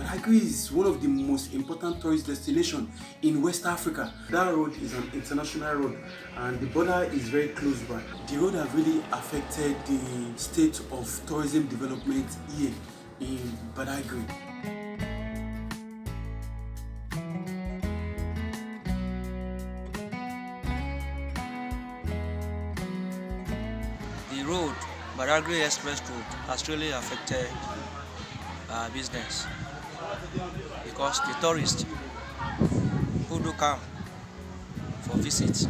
Badagry is one of the most important tourist destinations in West Africa. That road is an international road and the border is very close by. The road has really affected the state of tourism development here in Badagry. The road, Badagry Express Road, has really affected our business because the tourists who do come for visits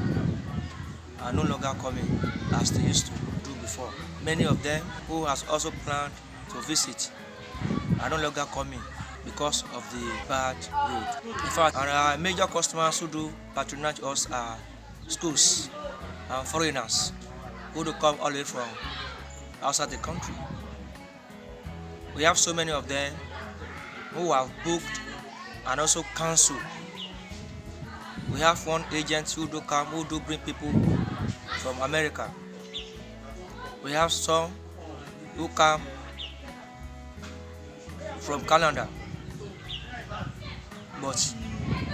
are no longer coming as they used to do before. Many of them who has also planned to visit are no longer coming because of the bad road. In fact, our major customers who do patronage us are schools and foreigners who do come all the way from outside the country. We have so many of them who have booked and also cancelled. We have one agent who do come, who do bring people from America. We have some who come from Canada. But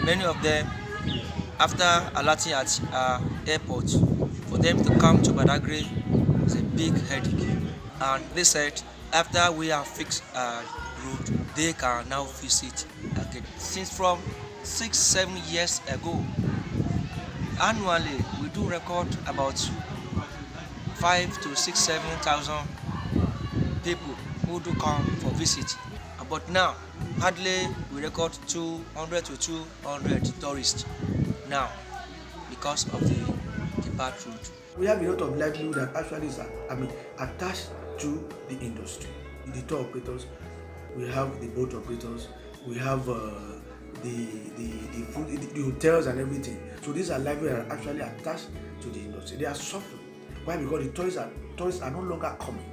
many of them, after alerting at our airport, for them to come to Badagry is a big headache. And they said after we have fixed our road, they can now visit again. Since from 6-7 years ago, annually we do record about 5 to 6, 7,000 people who do come for visit. But now, hardly we record 200 to 200 tourists now because of the bad road. We have a lot of livelihood that actually is attached to the industry. The tour operators, we have the boat operators, we have the hotels and everything. So these are livelihoods that are actually attached to the industry. They are suffering. Why? Because the tourists are no longer coming.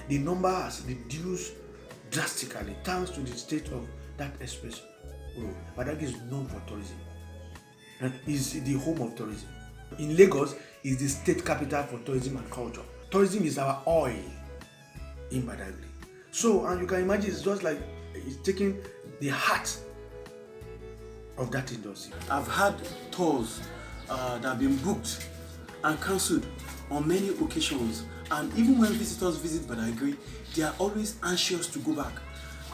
The number has reduced drastically thanks to the state of that express road. Badagry is known for tourism and is the home of tourism. In Lagos is the state capital for tourism and culture. Tourism is our oil in Badagry. So, and you can imagine it's just like it's taking the heart of that industry. I've had tours that have been booked and cancelled on many occasions, and even when visitors visit Badagry, they are always anxious to go back.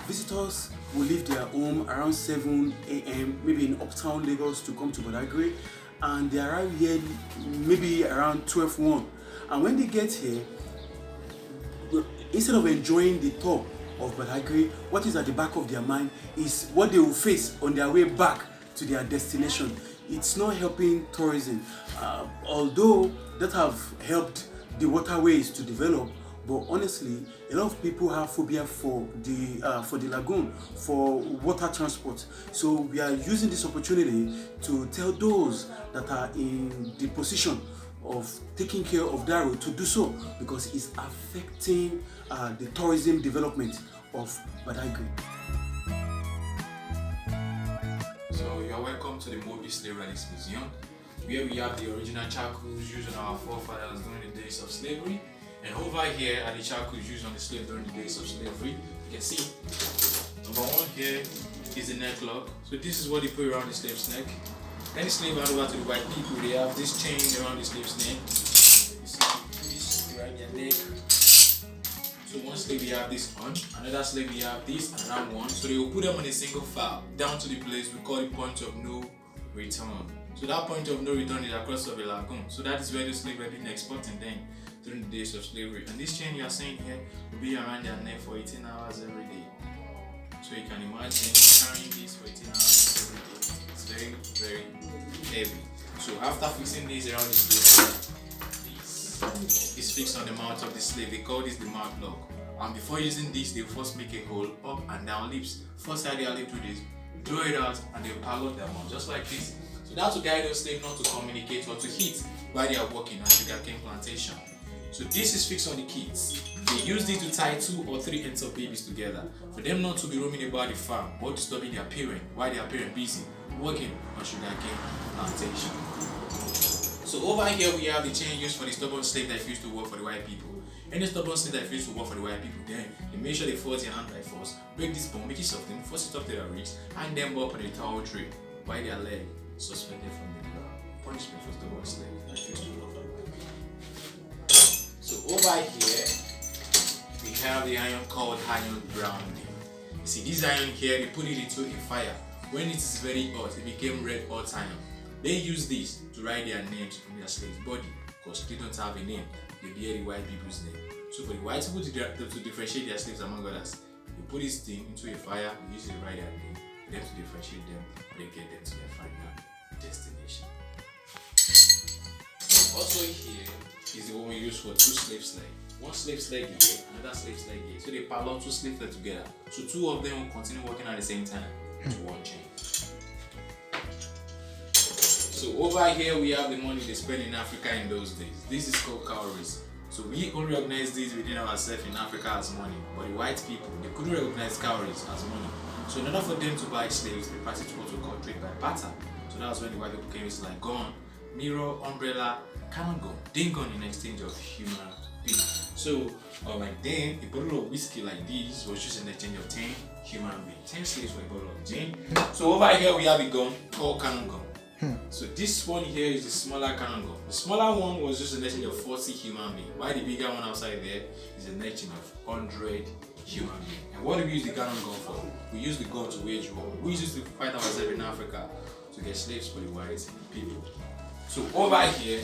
Visitors will leave their home around 7 a.m. maybe in uptown Lagos to come to Badagry, and they arrive here maybe around 12:01. And when they get here, instead of enjoying the tour of Badagry, what is at the back of their mind is what they will face on their way back to their destination. It's not helping tourism, although that have helped the waterways to develop. But honestly, a lot of people have phobia for the lagoon, for water transport. So we are using this opportunity to tell those that are in the position of taking care of that road to do so, because it's affecting the tourism development of Badagry. So you are welcome to the Mobile Slave Relics Museum, where we have the original charcoals used on our forefathers during the days of slavery. And over here are the charcoals used on the slave during the days of slavery. You can see, number one here is the neck lock. So this is what they put around the slave's neck. Then the slave hand over to the white people, they have this chain around the slave's neck. You see this around their neck. So one slave we have this on, another slave we have this, and another one. So they will put them on a single file down to the place we call the point of no return. So that point of no return is across of a lagoon. So that is where the slave were being exporting then during the days of slavery. And this chain you are seeing here will be around their neck for 18 hours every day. So you can imagine carrying this for 18 hours every day. It's very, very heavy. So after fixing this around the slave, this is fixed on the mouth of the slave. They call this the mouth lock. And before using this, they first make a hole up and down lips. First side their lip to this, throw it out, and they pallet them on just like this. So that's to guide those slaves not to communicate or to hit while they are working on sugarcane plantation. So this is fixed on the kids. They use it to tie 2 or 3 ends of babies together for them not to be roaming about the farm or disturbing their parent while their parent busy working on sugarcane plantation. So over here we have the chain used for the stubborn slave that used to work for the white people. Any stubborn state that refuses to work for the white people, then they make sure they force their hand by force, break this bone, make it soften, force it up to their wrist, hang them up on a towel tray, while their leg suspended from the ground. Punishment for stubborn slave that refuse to work for the white people. So over here, we have the iron called iron browning. You see, this iron here, they put it into a fire. When it is very hot, it became red hot iron. They use this to write their names on their slave's body, because they don't have a name. They bear the white people's name. So for the white people to differentiate their slaves among others, they put this thing into a fire, they use it to write their name, for them to differentiate them, and they get them to their final destination. Also here is the one we use for two slave legs. One slave leg here, another slave leg here. So they parallel two slave legs together. So two of them will continue working at the same time to one chain. So over here we have the money they spend in Africa in those days. This is called cowries. So we only recognize this within ourselves in Africa as money. But the white people, they couldn't recognize cowries as money. So in order for them to buy slaves, they practiced what we call trade by barter. So that was when the white people came with like gun, mirror, umbrella, cannon gun, ding gun in exchange of human beings. So like then a bottle of whiskey like this was just in exchange of 10 human beings. 10 slaves for a bottle of gin. So over here we have a gun called cannon gun. So this one here is the smaller cannon gun. The smaller one was just an exchange of 40 human beings, while the bigger one outside there is an exchange of 100 human beings. And what do we use the cannon gun for? We use the gun to wage war. We use it to fight ourselves in Africa to get slaves for the white people. So over here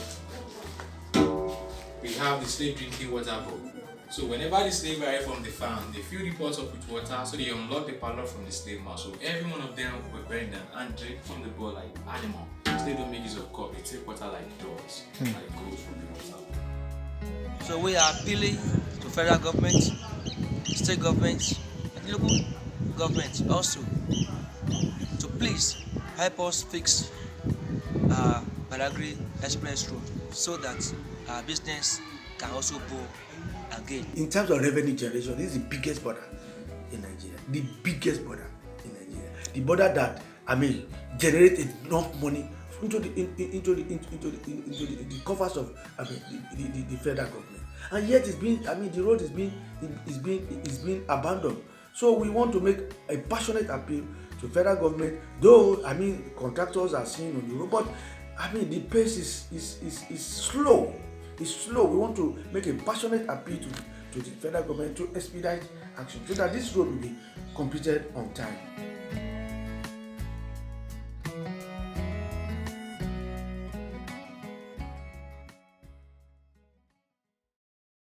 we have the slave drinking water bowl. So whenever the slave arrive from the farm, they fill the pot up with water, so they unlock the padlock from the slave mouth. So every one of them will bend them and drink from the bowl like animal. They don't make use of cup, they take water like dogs, like goats from the water. So we are appealing to federal government, state governments, and local governments also to please help us fix Badagry Express Road so that our business can also boom again. In terms of revenue generation, this is the biggest border in Nigeria. The biggest border in Nigeria. The border that generates enough money into the coffers of the federal government. And yet the road is being abandoned. So we want to make a passionate appeal to federal government. Though contractors are seen on the road, but the pace is slow. It's slow. We want to make a passionate appeal to the federal government to expedite action so that this road will be completed on time.